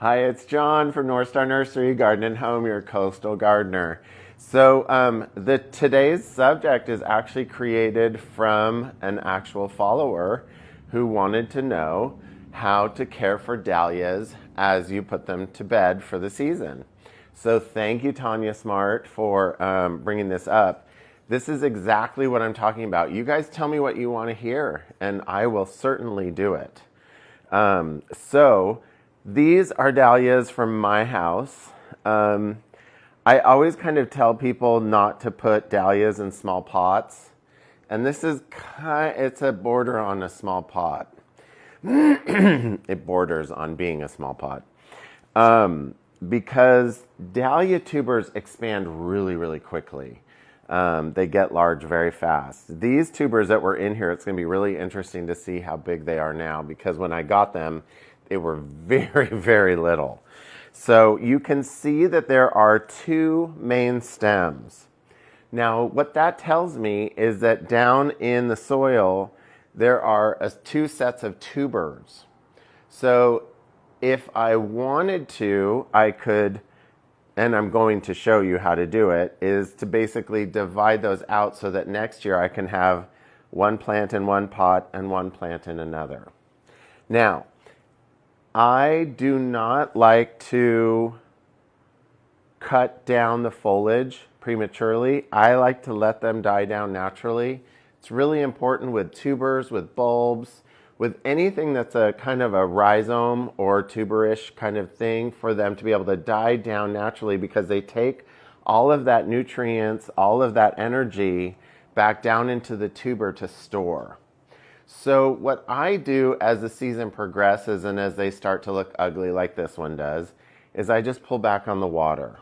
Hi, it's John from North Star Nursery, Garden and Home, your coastal gardener. So today's subject is actually created from an actual follower who wanted to know how to care for dahlias as you put them to bed for the season. So thank you, Tanya Smart, for bringing this up. This is exactly what I'm talking about. You guys tell me what you want to hear, and I will certainly do it. So these are dahlias from my house. I always kind of tell people not to put dahlias in small pots. And this is it's a border on a small pot. It borders on being a small pot. Because dahlia tubers expand really, really quickly. They get large very fast. These tubers that were in here, it's going to be really interesting to see how big they are now, because when I got them, they were very, very little. So you can see that there are two main stems. Now, what that tells me is that down in the soil, there are two sets of tubers. So if I wanted to, I could, and I'm going to show you how to do it, is to basically divide those out so that next year I can have one plant in one pot and one plant in another. Now, I do not like to cut down the foliage prematurely. I like to let them die down naturally. It's really important with tubers, with bulbs, with anything that's a kind of a rhizome or tuberish kind of thing, for them to be able to die down naturally, because they take all of that nutrients, all of that energy back down into the tuber to store. So what I do as the season progresses and as they start to look ugly like this one does, is I just pull back on the water.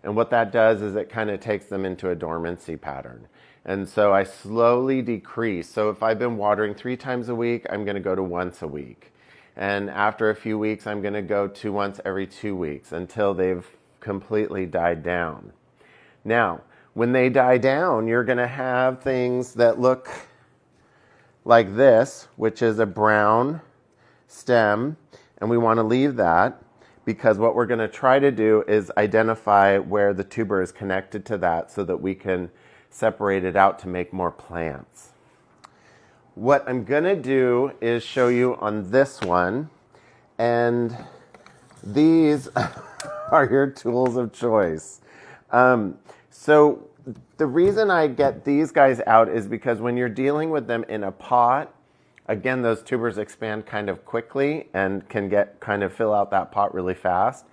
And what that does is it kind of takes them into a dormancy pattern. And so I slowly decrease. So if I've been watering 3 times a week, I'm going to go to once a week. And after a few weeks, I'm going to go to once every 2 weeks until they've completely died down. Now, when they die down, you're going to have things that look like this, which is a brown stem, and we want to leave that, because what we're going to try to do is identify where the tuber is connected to that so that we can separate it out to make more plants. What I'm going to do is show you on this one, and these are your tools of choice. So the reason I get these guys out is because when you're dealing with them in a pot, again, those tubers expand kind of quickly and can fill out that pot really fast.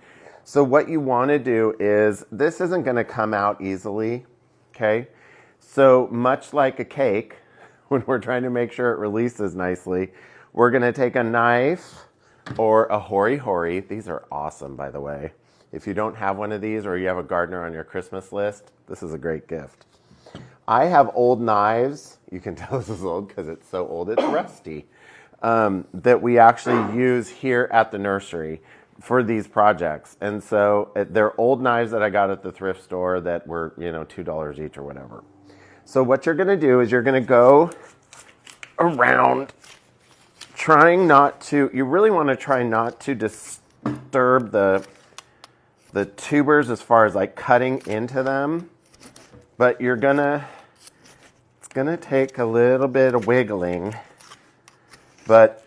So what you want to do is, this isn't going to come out easily, okay? So much like a cake, when we're trying to make sure it releases nicely, we're going to take a knife or a hori-hori. These are awesome, by the way. If you don't have one of these, or you have a gardener on your Christmas list, this is a great gift. I have old knives. You can tell this is old because it's so old, it's rusty, that we actually use here at the nursery for these projects. And so they're old knives that I got at the thrift store that were, $2 each or whatever. So what you're going to do is you're going to go around trying not to, you really want to try not to disturb the tubers as far as like cutting into them, but it's gonna take a little bit of wiggling, but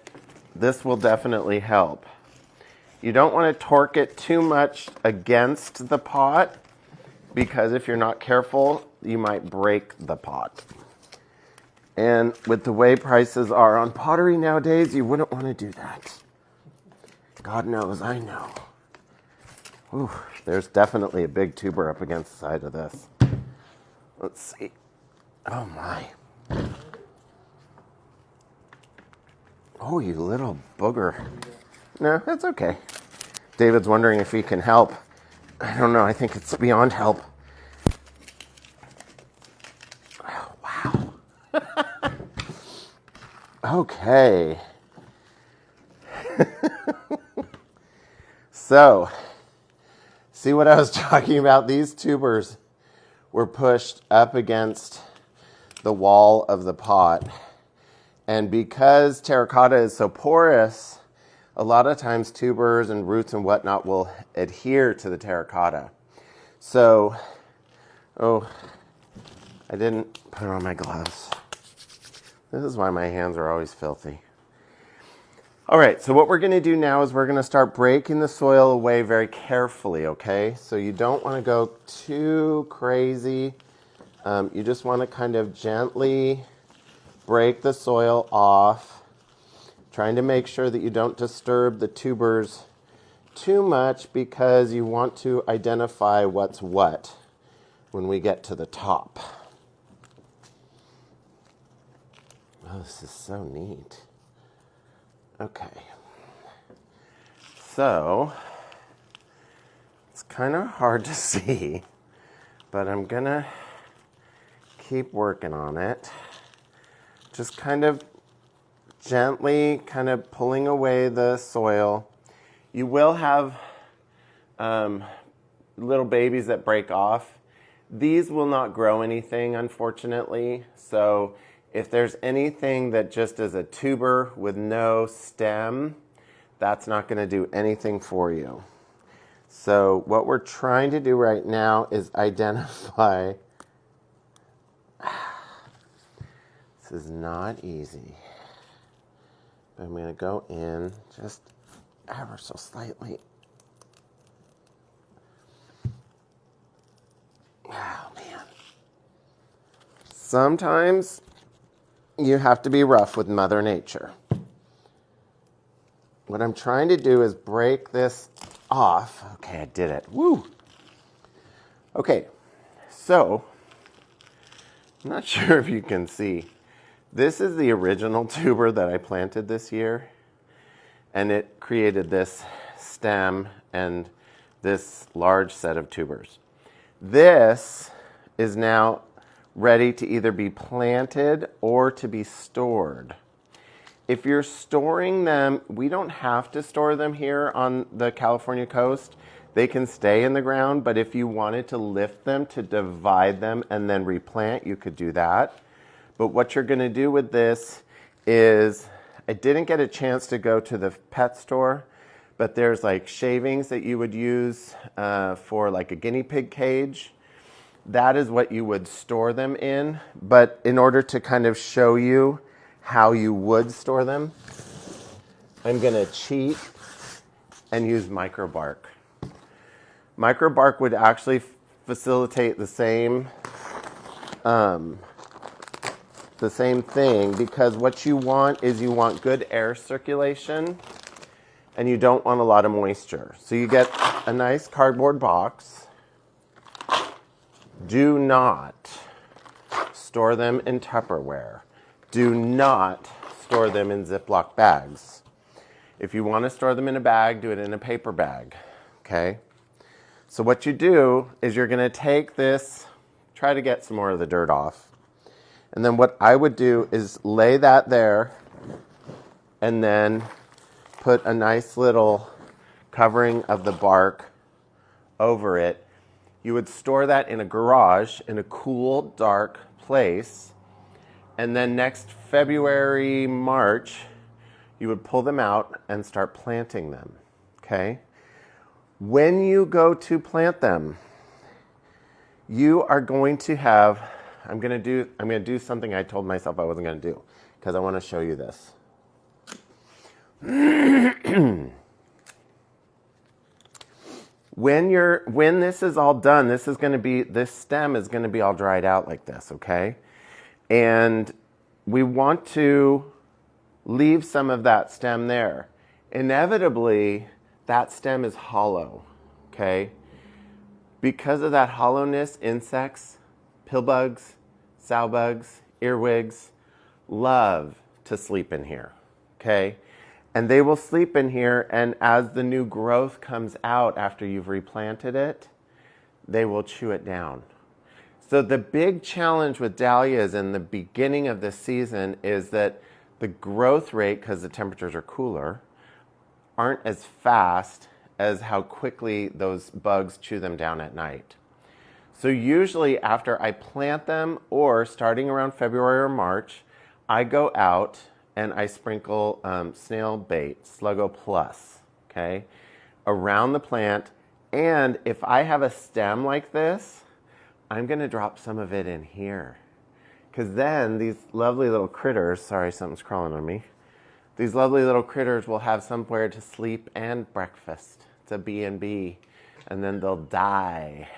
this will definitely help. You don't want to torque it too much against the pot, because if you're not careful, you might break the pot. And with the way prices are on pottery nowadays, you wouldn't want to do that. God knows, I know. Ooh, there's definitely a big tuber up against the side of this. Let's see. Oh my. Oh, you little booger. No, that's okay. David's wondering if he can help. I don't know. I think it's beyond help. Oh, wow. Okay. So, see what I was talking about? These tubers were pushed up against the wall of the pot. And because terracotta is so porous, a lot of times tubers and roots and whatnot will adhere to the terracotta. So, oh, I didn't put on my gloves. This is why my hands are always filthy. All right, so what we're going to do now is we're going to start breaking the soil away very carefully, okay? So you don't want to go too crazy. You just want to kind of gently break the soil off, trying to make sure that you don't disturb the tubers too much because you want to identify what's what when we get to the top. Oh, this is so neat. Okay. So, it's kind of hard to see, but I'm going to keep working on it. Just kind of gently kind of pulling away the soil. You will have little babies that break off. These will not grow anything, unfortunately. So if there's anything that just is a tuber with no stem, that's not going to do anything for you. So what we're trying to do right now is identify. This is not easy. But I'm going to go in just ever so slightly. Oh, man. Sometimes you have to be rough with Mother Nature. What I'm trying to do is break this off. Okay, I did it. Woo! Okay, so I'm not sure if you can see. This is the original tuber that I planted this year, and it created this stem and this large set of tubers. This is now ready to either be planted or to be stored. If you're storing them, we don't have to store them here on the California coast. They can stay in the ground, but if you wanted to lift them to divide them and then replant, you could do that. But what you're going to do with this is, I didn't get a chance to go to the pet store, but there's like shavings that you would use for like a guinea pig cage. That is what you would store them in. But in order to kind of show you how you would store them, I'm going to cheat and use microbark. Microbark would actually facilitate the same thing, because what you want is you want good air circulation and you don't want a lot of moisture. So you get a nice cardboard box. Do not store them in Tupperware. Do not store them in Ziploc bags. If you want to store them in a bag, do it in a paper bag, okay? So what you do is you're going to take this, try to get some more of the dirt off. And then what I would do is lay that there and then put a nice little covering of the bark over it. You would store that in a garage in a cool, dark place. And then next February, March, you would pull them out and start planting them, okay? When you go to plant them, you are going to have, I'm going to do something I told myself I wasn't going to do, because I want to show you this. When this is all done, this stem is going to be all dried out like this, okay? And we want to leave some of that stem there. Inevitably, that stem is hollow, okay? Because of that hollowness, insects, pillbugs, sowbugs, earwigs love to sleep in here, okay? And they will sleep in here, and as the new growth comes out after you've replanted it, they will chew it down. So the big challenge with dahlias in the beginning of the season is that the growth rate, because the temperatures are cooler, aren't as fast as how quickly those bugs chew them down at night. So usually after I plant them, or starting around February or March, I go out and I sprinkle snail bait, Sluggo Plus, okay, around the plant. And if I have a stem like this, I'm going to drop some of it in here. Because then these lovely little critters, sorry, something's crawling on me. These lovely little critters will have somewhere to sleep and breakfast. It's a B&B, and then they'll die.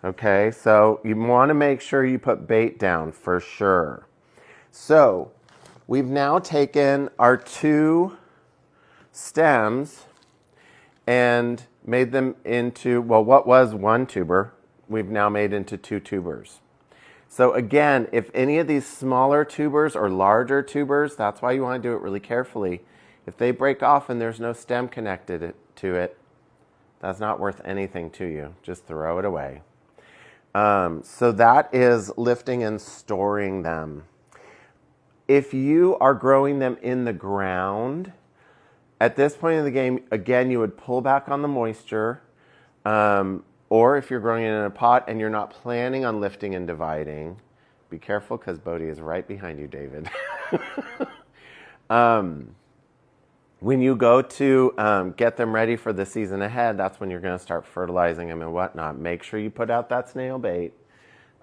Okay, so you want to make sure you put bait down for sure. So we've now taken our 2 stems and made them into, well, what was 1 tuber, we've now made into 2 tubers. So again, if any of these smaller tubers or larger tubers, that's why you want to do it really carefully. If they break off and there's no stem connected to it, that's not worth anything to you. Just throw it away. So that is lifting and storing them. If you are growing them in the ground, at this point in the game, again, you would pull back on the moisture. Or if you're growing it in a pot and you're not planning on lifting and dividing, be careful because Bodhi is right behind you, David. When you go to get them ready for the season ahead, that's when you're going to start fertilizing them and whatnot. Make sure you put out that snail bait.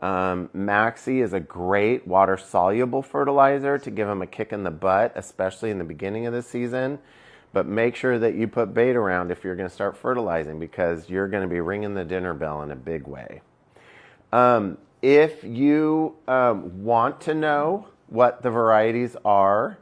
Maxi is a great water-soluble fertilizer to give them a kick in the butt, especially in the beginning of the season. But make sure that you put bait around if you're going to start fertilizing, because you're going to be ringing the dinner bell in a big way. If you want to know what the varieties are,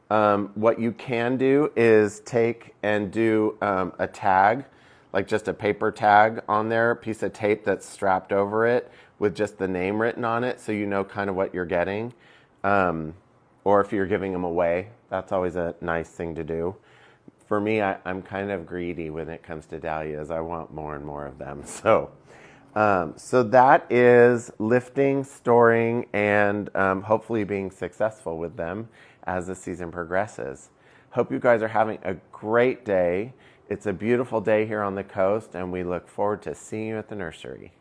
what you can do is take and do a tag, like just a paper tag on there, a piece of tape that's strapped over it with just the name written on it, so you know kind of what you're getting. Or if you're giving them away, that's always a nice thing to do. For me, I'm kind of greedy when it comes to dahlias. I want more and more of them. So that is lifting, storing, and hopefully being successful with them as the season progresses. Hope you guys are having a great day. It's a beautiful day here on the coast, and we look forward to seeing you at the nursery.